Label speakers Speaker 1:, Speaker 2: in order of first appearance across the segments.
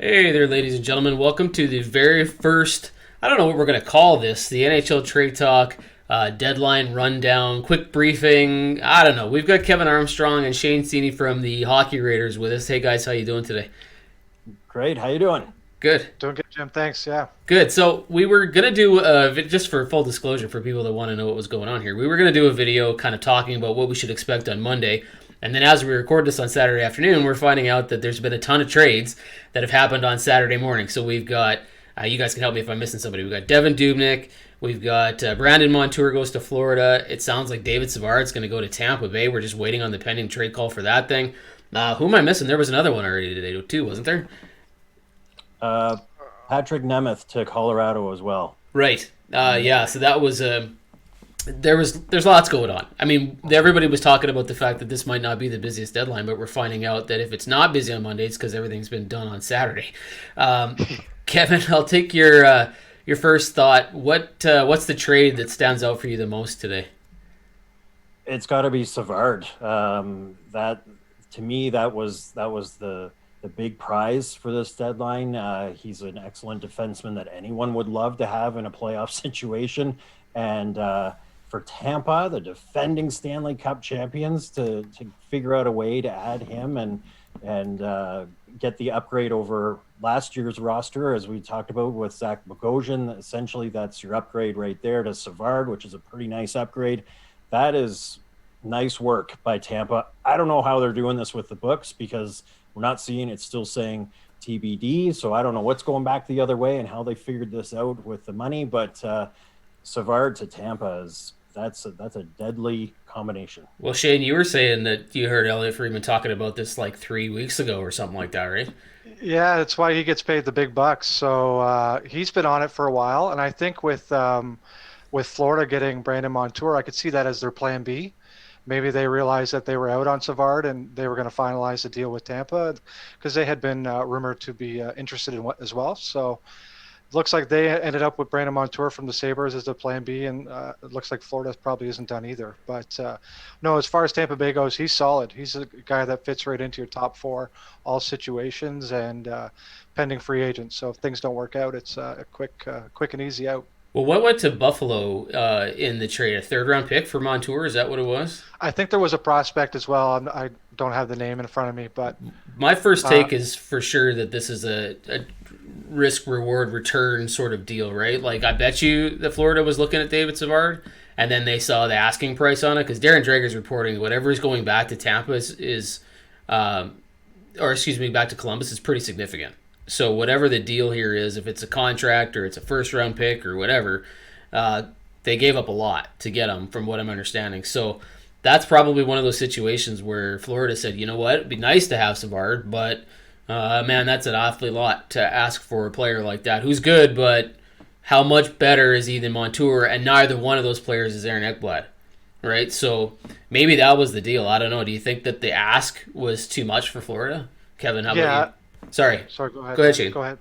Speaker 1: Hey there, ladies and gentlemen. Welcome to the very first, I don't know what we're going to call this, the NHL Trade Talk deadline rundown, quick briefing. I don't know. We've got Kevin Armstrong and Shane Sini from the Hockey Raiders with us. Hey, guys, how you doing today?
Speaker 2: Great. How you doing?
Speaker 1: Good.
Speaker 3: Doing good, Jim. Thanks. Yeah.
Speaker 1: Good. So we were going to do, just for full disclosure for people that want to know what was going on here, we were going to do a video kind of talking about what we should expect on Monday. And then as we record this on Saturday afternoon, we're finding out that there's been a ton of trades that have happened on Saturday morning. So we've got, you guys can help me if I'm missing somebody. We've got Devan Dubnyk. We've got Brandon Montour goes to Florida. It sounds like David Savard's going to go to Tampa Bay. We're just waiting on the pending trade call for that thing. Who am I missing? There was another one already today too, wasn't there?
Speaker 2: Patrick Nemeth to Colorado as well.
Speaker 1: Right. Yeah. So that was there's lots going on. I mean, everybody was talking about the fact that this might not be the busiest deadline, but we're finding out that if it's not busy on Monday, it's because everything's been done on Saturday. Kevin, I'll take your first thought. What's the trade that stands out for you the most today?
Speaker 2: It's got to be Savard. That to me, that was the big prize for this deadline. He's an excellent defenseman that anyone would love to have in a playoff situation, and for Tampa, the defending Stanley Cup champions, to figure out a way to add him and get the upgrade over last year's roster, as we talked about with Zach Bogosian. Essentially, that's your upgrade right there to Savard, which is a pretty nice upgrade. That is nice work by Tampa. I don't know how they're doing this with the books because we're not seeing it's still saying TBD. So I don't know what's going back the other way and how they figured this out with the money. But Savard to Tampa that's a deadly combination.
Speaker 1: Well, Shane, you were saying that you heard Elliot Friedman talking about this like 3 weeks ago or something like that, right?
Speaker 3: Yeah, that's why he gets paid the big bucks. So he's been on it for a while, and I think with Florida getting Brandon Montour, I could see that as their plan B. Maybe they realized that they were out on Savard and they were going to finalize the deal with Tampa because they had been rumored to be interested in what as well. So it looks like they ended up with Brandon Montour from the Sabres as the plan B, and it looks like Florida probably isn't done either. But no, as far as Tampa Bay goes, he's solid. He's a guy that fits right into your top four, all situations, and pending free agent. So if things don't work out, it's a quick and easy out.
Speaker 1: Well, what went to Buffalo in the trade? A third-round pick for Montour? Is that what it was?
Speaker 3: I think there was a prospect as well. I don't have the name in front of me, but
Speaker 1: My first take is for sure that this is a risk reward return sort of deal, right? Like I bet you that Florida was looking at David Savard and then they saw the asking price on it because Darren Dreger's reporting whatever is going back to Tampa is or excuse me, back to Columbus is pretty significant. So whatever the deal here is, if it's a contract or it's a first round pick or whatever, they gave up a lot to get him, from what I'm understanding. So that's probably one of those situations where Florida said, you know what, it'd be nice to have Savard, but man, that's an awfully lot to ask for a player like that who's good, but how much better is he than Montour? And neither one of those players is Aaron Ekblad, right? So maybe that was the deal. I don't know. Do you think that the ask was too much for Florida? Kevin, how about
Speaker 3: yeah.
Speaker 1: you? Sorry.
Speaker 3: Sorry, go ahead.
Speaker 1: Go ahead, Shane.
Speaker 3: Go ahead.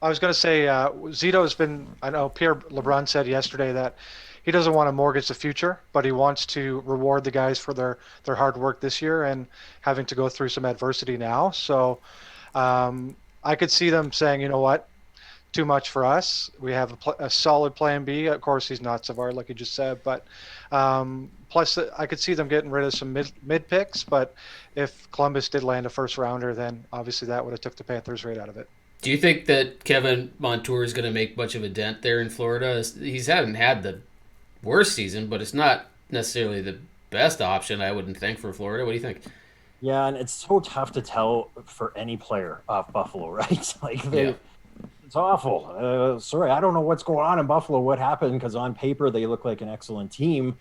Speaker 3: I was going to say Zito's been. I know Pierre LeBrun said yesterday that he doesn't want to mortgage the future, but he wants to reward the guys for their hard work this year and having to go through some adversity now. So I could see them saying, you know what, too much for us. We have a solid plan B. Of course, he's not Savard, like you just said, but plus I could see them getting rid of some mid picks. But if Columbus did land a first rounder, then obviously that would have took the Panthers right out of it.
Speaker 1: Do you think that Kevin Montour is going to make much of a dent there in Florida? He's hadn't had the worst season, but it's not necessarily the best option, I wouldn't think, for Florida. What do you think?
Speaker 2: Yeah, and it's so tough to tell for any player off Buffalo, right? Like
Speaker 1: Yeah.
Speaker 2: it's awful. Sorry, I don't know what's going on in Buffalo. What happened? Because on paper they look like an excellent team.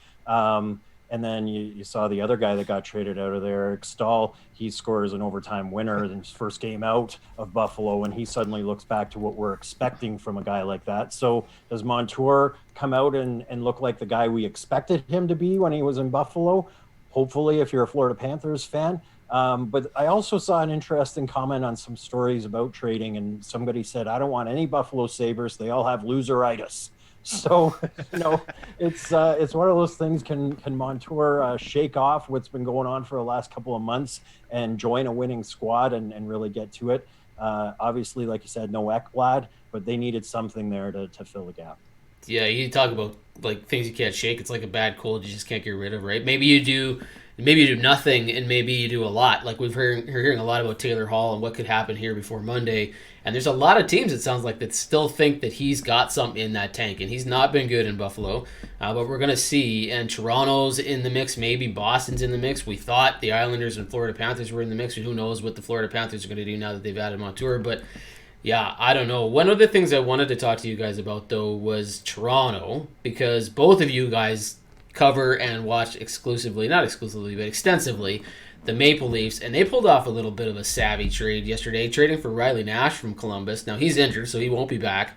Speaker 2: And then you saw the other guy that got traded out of there, Eric Stahl. He scores an overtime winner in his first game out of Buffalo, and he suddenly looks back to what we're expecting from a guy like that. So does Montour come out and look like the guy we expected him to be when he was in Buffalo? Hopefully, if you're a Florida Panthers fan. But I also saw an interesting comment on some stories about trading, and somebody said, I don't want any Buffalo Sabres. They all have loseritis. So, it's one of those things. Can Montour shake off what's been going on for the last couple of months and join a winning squad and really get to it? Obviously, like you said, no Ekblad, but they needed something there to fill the gap.
Speaker 1: Yeah, you talk about like things you can't shake. It's like a bad cold you just can't get rid of, right? Maybe you do nothing, and maybe you do a lot. Like we're hearing a lot about Taylor Hall and what could happen here before Monday. And there's a lot of teams, it sounds like, that still think that he's got something in that tank, and he's not been good in Buffalo. But we're gonna see. And Toronto's in the mix, maybe Boston's in the mix. We thought the Islanders and Florida Panthers were in the mix. Who knows what the Florida Panthers are going to do now that they've added Montour? But yeah, I don't know. One of the things I wanted to talk to you guys about, though, was Toronto, because both of you guys cover and watch exclusively, not exclusively, but extensively, the Maple Leafs, and they pulled off a little bit of a savvy trade yesterday, trading for Riley Nash from Columbus. Now, he's injured, so he won't be back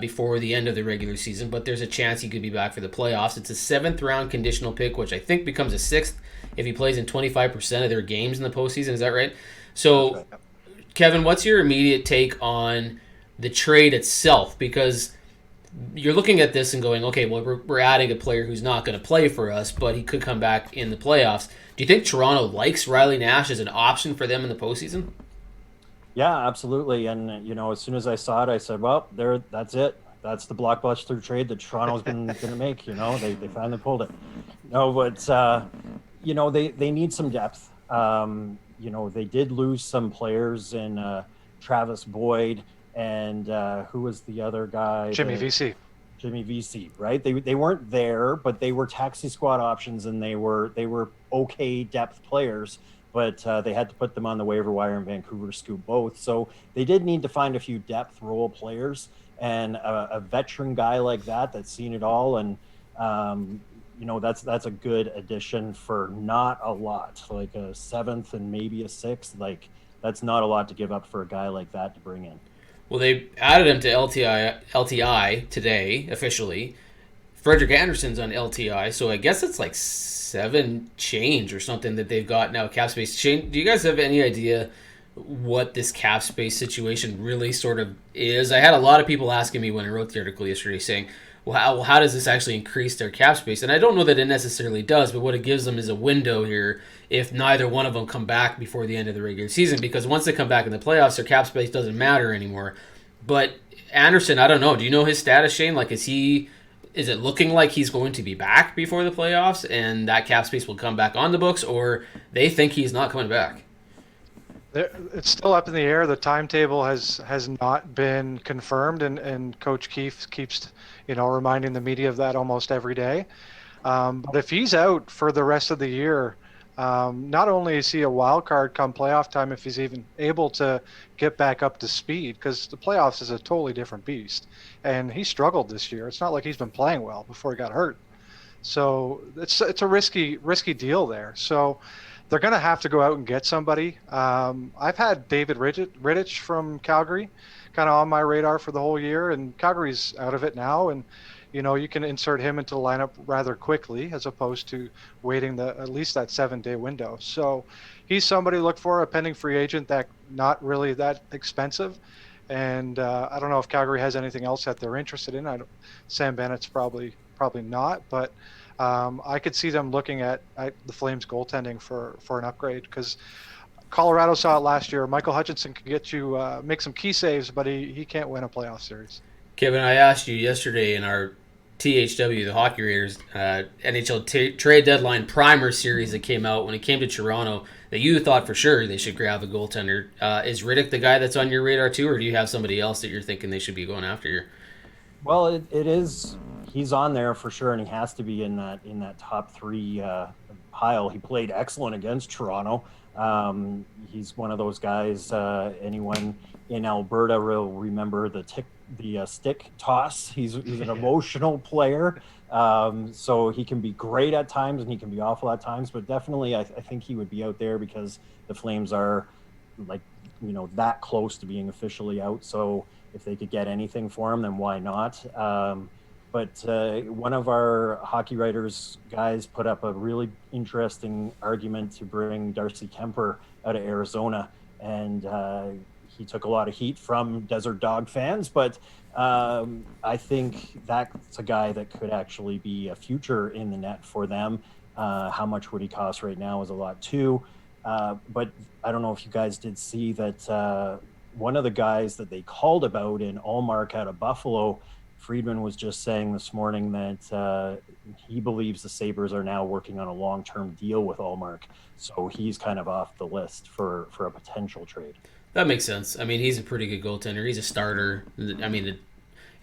Speaker 1: before the end of the regular season, but there's a chance he could be back for the playoffs. It's a 7th-round conditional pick, which I think becomes a 6th if he plays in 25% of their games in the postseason. Is that right? So, Kevin, what's your immediate take on the trade itself? Because you're looking at this and going, okay, well, we're adding a player who's not going to play for us, but he could come back in the playoffs. Do you think Toronto likes Riley Nash as an option for them in the postseason?
Speaker 2: Yeah, absolutely. And as soon as I saw it, I said, "Well, that's it. That's the blockbuster trade that Toronto's been going to make." They finally pulled it. No, but they need some depth. They did lose some players in Travis Boyd and who was the other guy?
Speaker 3: Jimmy VC.
Speaker 2: Jimmy VC, right? They weren't there, but they were taxi squad options, and they were okay depth players. But they had to put them on the waiver wire in Vancouver, scoop both. So they did need to find a few depth role players, and a veteran guy like that's seen it all. And that's a good addition for not a lot, like a 7th and maybe a 6th. Like that's not a lot to give up for a guy like that to bring in.
Speaker 1: Well, they added him to LTI today officially. Frederick Anderson's on LTI, so I guess it's like 7 change or something that they've got now cap space. Shane, do you guys have any idea what this cap space situation really sort of is? I had a lot of people asking me when I wrote the article yesterday saying, well, how does this actually increase their cap space? And I don't know that it necessarily does, but what it gives them is a window here if neither one of them come back before the end of the regular season, because once they come back in the playoffs, their cap space doesn't matter anymore. But Anderson, I don't know. Do you know his status, Shane? Like, is it looking like he's going to be back before the playoffs and that cap space will come back on the books, or they think he's not coming back?
Speaker 3: It's still up in the air. The timetable has not been confirmed, and Coach Keefe keeps reminding the media of that almost every day. But if he's out for the rest of the year, not only is he a wild card come playoff time, if he's even able to get back up to speed, because the playoffs is a totally different beast, and he struggled this year. It's not like he's been playing well before he got hurt, so it's a risky deal there. So they're going to have to go out and get somebody. I've had David Rittich from Calgary kind of on my radar for the whole year, and Calgary's out of it now, and you can insert him into the lineup rather quickly as opposed to waiting at least that 7-day window. So he's somebody to look for, a pending free agent that not really that expensive. And I don't know if Calgary has anything else that they're interested in. Sam Bennett's probably not, but I could see them looking at the Flames goaltending for an upgrade, because Colorado saw it last year. Michael Hutchinson can get you make some key saves, but he can't win a playoff series.
Speaker 1: Kevin, I asked you yesterday in our THW, the Hockey Raiders, NHL Trade Deadline primer series that came out when it came to Toronto, that you thought for sure they should grab a goaltender. Is Riddick the guy that's on your radar too, or do you have somebody else that you're thinking they should be going after here?
Speaker 2: Well, it is. He's on there for sure, and he has to be in that top 3 pile. He played excellent against Toronto. He's one of those guys. Anyone in Alberta will remember the stick toss. He's an emotional player, so he can be great at times and he can be awful at times. But definitely, I think he would be out there because the Flames are that close to being officially out. So if they could get anything for him, then why not? But one of our Hockey Writers guys put up a really interesting argument to bring Darcy Kemper out of Arizona, and he took a lot of heat from Desert Dog fans, but I think that's a guy that could actually be a future in the net for them. How much would he cost right now is a lot too. But I don't know if you guys did see that one of the guys that they called about in Allmark out of Buffalo, Friedman was just saying this morning that he believes the Sabres are now working on a long-term deal with Allmark. So he's kind of off the list for a potential trade.
Speaker 1: That makes sense. I mean, he's a pretty good goaltender. He's a starter. I mean,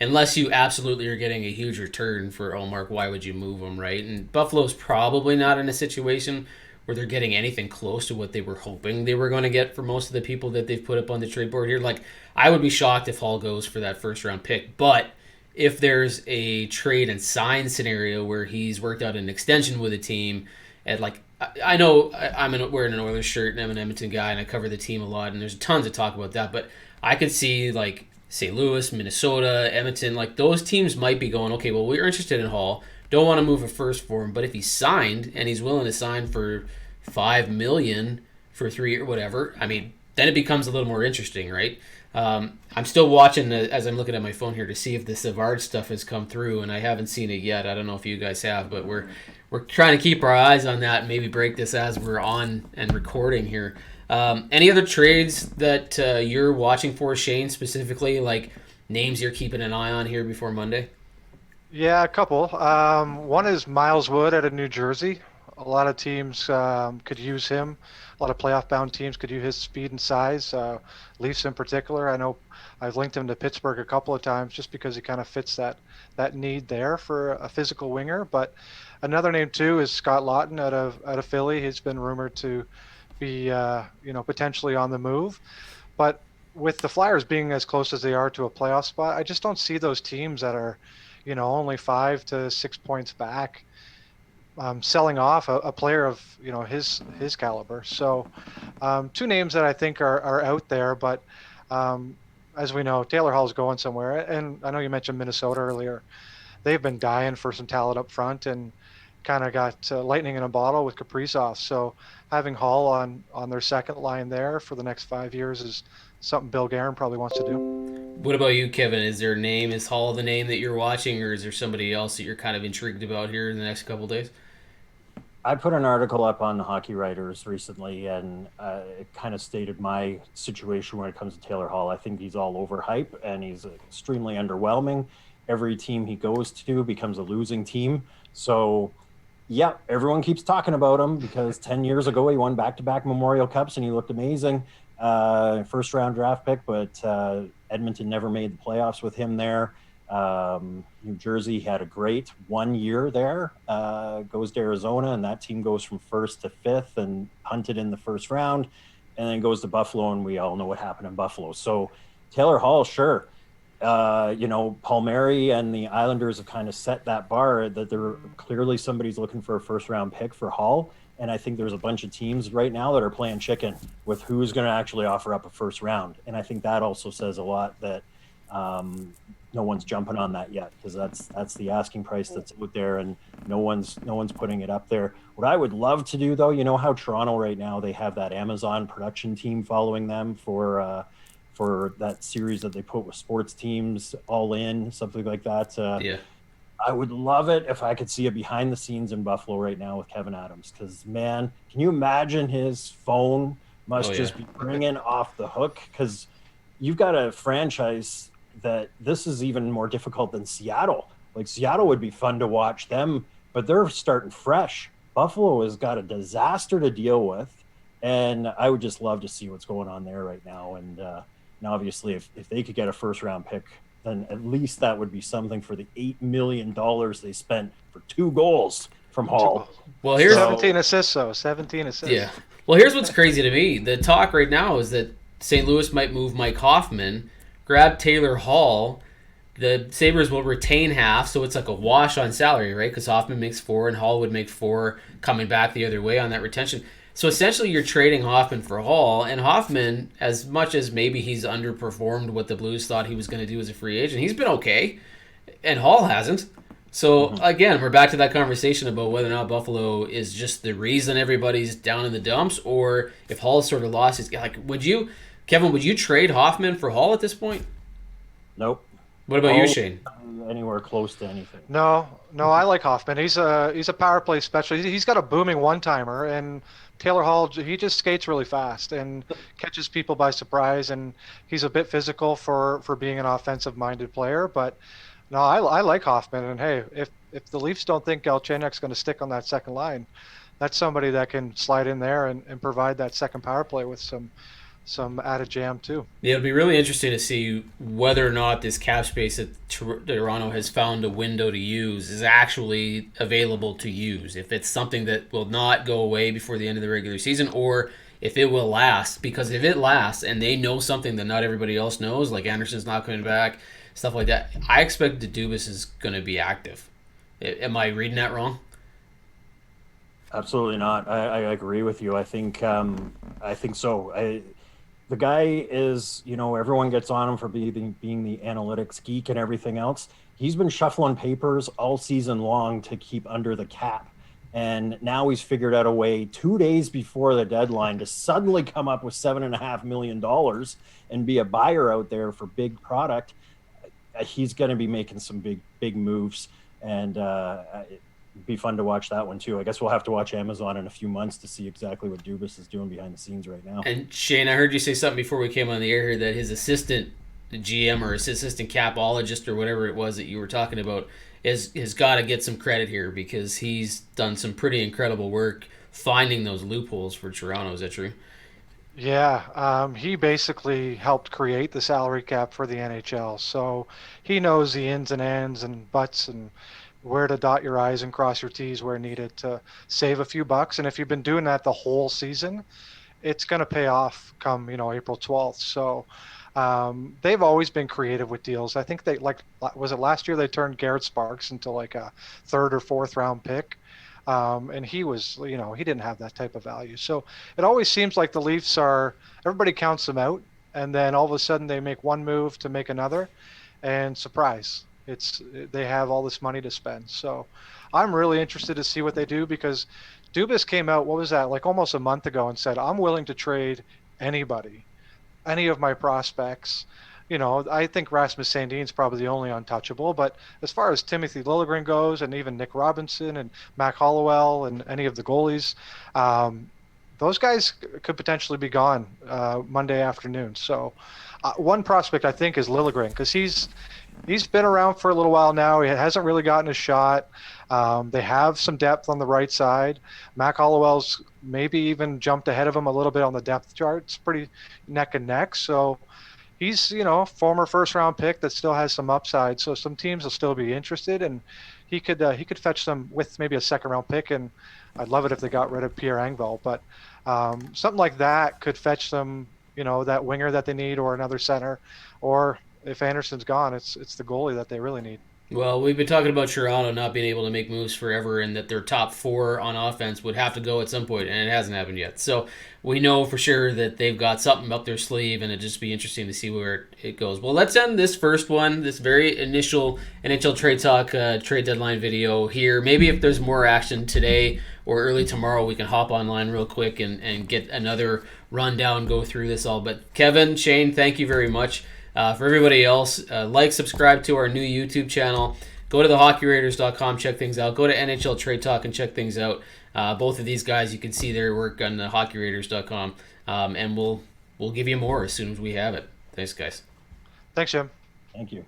Speaker 1: unless you absolutely are getting a huge return for Allmark, why would you move him, right? And Buffalo's probably not in a situation where they're getting anything close to what they were hoping they were going to get for most of the people that they've put up on the trade board here. Like, I would be shocked if Hall goes for that first-round pick, but if there's a trade and sign scenario where he's worked out an extension with a team, and like I know wearing an Oilers shirt and I'm an Edmonton guy and I cover the team a lot and there's tons of talk about that, but I could see like St. Louis, Minnesota, Edmonton, like those teams might be going, okay, well, we're interested in Hall, don't want to move a first for him, but if he's signed and he's willing to sign for $5 million for 3 years, whatever, I mean, then it becomes a little more interesting, right? I'm still watching as I'm looking at my phone here to see if the Savard stuff has come through, and I haven't seen it yet. I don't know if you guys have, but we're trying to keep our eyes on that and maybe break this as we're on and recording here. Any other trades that you're watching for, Shane, specifically, like names you're keeping an eye on here before Monday?
Speaker 3: Yeah, a couple. One is Miles Wood out of New Jersey. A lot of teams could use him. A lot of playoff-bound teams could use his speed and size. Leafs in particular. I know I've linked him to Pittsburgh a couple of times just because he kind of fits that need there for a physical winger. But another name too is Scott Laughton out of Philly. He's been rumored to be potentially on the move. But with the Flyers being as close as they are to a playoff spot, I just don't see those teams that are only 5 to 6 points back selling off a player of his caliber. So two names that I think are out there, but as we know, Taylor Hall's going somewhere. And I know you mentioned Minnesota earlier. They've been dying for some talent up front and kind of got lightning in a bottle with Kaprizov. So having Hall on their second line there for the next 5 years is something Bill Guerin probably wants to do.
Speaker 1: What about you, Kevin? Is Hall the name that you're watching, or is there somebody else that you're kind of intrigued about here in the next couple of days?
Speaker 2: I put an article up on the Hockey Writers recently, and it kind of stated my situation when it comes to Taylor Hall. I think he's all overhyped, and he's extremely underwhelming. Every team he goes to becomes a losing team. So, yeah, everyone keeps talking about him because 10 years ago he won back-to-back Memorial Cups, and he looked amazing. First-round draft pick, but Edmonton never made the playoffs with him there. New Jersey had a great 1 year there, goes to Arizona, and that team goes from first to fifth and hunted in the first round, and then goes to Buffalo, and we all know what happened in Buffalo. So Taylor Hall, sure. Palmieri and the Islanders have kind of set that bar that they're clearly somebody's looking for a first round pick for Hall. And I think there's a bunch of teams right now that are playing chicken with who's going to actually offer up a first round. And I think that also says a lot that no one's jumping on that yet, because that's the asking price that's out there, and no one's putting it up there. What I would love to do, though, how Toronto right now, they have that Amazon production team following them for that series that they put with sports teams, All In, something like that.
Speaker 1: Yeah.
Speaker 2: I would love it if I could see it behind the scenes in Buffalo right now with Kevin Adams, because, man, can you imagine his phone must just be ringing off the hook? Because you've got a franchise that this is even more difficult than Seattle. Like, Seattle would be fun to watch them, but they're starting fresh. Buffalo has got a disaster to deal with, and I would just love to see what's going on there right now. And obviously, if they could get a first-round pick, then at least that would be something for the $8 million they spent for 2 goals from Hall.
Speaker 1: Well, here's
Speaker 3: 17 assists, though. 17 assists.
Speaker 1: Yeah. Well, here's what's crazy to me. The talk right now is that St. Louis might move Mike Hoffman, grab Taylor Hall. The Sabres will retain half, so it's like a wash on salary, right? Because Hoffman makes 4 and Hall would make 4 coming back the other way on that retention. So essentially you're trading Hoffman for Hall, and Hoffman, as much as maybe he's underperformed what the Blues thought he was going to do as a free agent, he's been okay, and Hall hasn't. So again, we're back to that conversation about whether or not Buffalo is just the reason everybody's down in the dumps, or if Hall's sort of lost his... Like, Kevin, would you trade Hoffman for Hall at this point?
Speaker 2: Nope.
Speaker 1: What about you, Shane?
Speaker 2: Anywhere close to anything.
Speaker 3: No, no, I like Hoffman. He's a power play specialist. He's got a booming one timer, and Taylor Hall he just skates really fast and catches people by surprise. And he's a bit physical for being an offensive minded player. But no, I like Hoffman. And hey, if the Leafs don't think Galchenyuk's going to stick on that second line, that's somebody that can slide in there and provide that second power play with some added jam too.
Speaker 1: Yeah, it'll be really interesting to see whether or not this cap space that Toronto has found a window to use is actually available to use. If it's something that will not go away before the end of the regular season, or if it will last. Because if it lasts and they know something that not everybody else knows, like Anderson's not coming back, stuff like that, I expect the Dubas is going to be active. Am I reading that wrong?
Speaker 2: Absolutely not. I agree with you. I think so. The guy is, everyone gets on him for being the analytics geek and everything else. He's been shuffling papers all season long to keep under the cap. And now he's figured out a way 2 days before the deadline to suddenly come up with $7.5 million and be a buyer out there for big product. He's going to be making some big moves. And it'd be fun to watch that one too. I guess we'll have to watch Amazon in a few months to see exactly what Dubas is doing behind the scenes right now.
Speaker 1: And Shane, I heard you say something before we came on the air here that his assistant GM or his assistant capologist or whatever it was that you were talking about has got to get some credit here because he's done some pretty incredible work finding those loopholes for Toronto. Is that true?
Speaker 3: Yeah, he basically helped create the salary cap for the NHL, so he knows the ins and ends and buts and where to dot your I's and cross your T's where needed to save a few bucks. And if you've been doing that the whole season, it's going to pay off come, April 12th. So they've always been creative with deals. I think was it last year they turned Garrett Sparks into like a third or fourth round pick. And he was, he didn't have that type of value. So it always seems like the Leafs everybody counts them out. And then all of a sudden they make one move to make another and surprise. They have all this money to spend. So I'm really interested to see what they do because Dubas came out, what was that, like almost a month ago and said, I'm willing to trade anybody, any of my prospects. I think Rasmus Sandin's probably the only untouchable, but as far as Timothy Liljegren goes and even Nick Robinson and Mac Hollowell and any of the goalies, those guys could potentially be gone Monday afternoon. So one prospect I think is Liljegren because he's been around for a little while now. He hasn't really gotten a shot. They have some depth on the right side. Mac Hollowell's maybe even jumped ahead of him a little bit on the depth chart. It's pretty neck and neck. So he's, former first-round pick that still has some upside. So some teams will still be interested, and he could fetch them with maybe a second-round pick. And I'd love it if they got rid of Pierre Engvall. But something like that could fetch them, that winger that they need or another center, or if Anderson's gone, it's the goalie that they really need.
Speaker 1: Well, we've been talking about Toronto not being able to make moves forever and that their top four on offense would have to go at some point, and it hasn't happened yet. So we know for sure that they've got something up their sleeve, and it'd just be interesting to see where it goes. Well, let's end this first one, this very initial NHL Trade Talk trade deadline video here. Maybe if there's more action today or early tomorrow, we can hop online real quick and get another rundown, go through this all. But Kevin, Shane, thank you very much. For everybody else, subscribe to our new YouTube channel. Go to thehockeyraiders.com, check things out. Go to NHL Trade Talk and check things out. Both of these guys, you can see their work on thehockeyraiders.com. And we'll give you more as soon as we have it. Thanks, guys.
Speaker 3: Thanks, Jim.
Speaker 2: Thank you.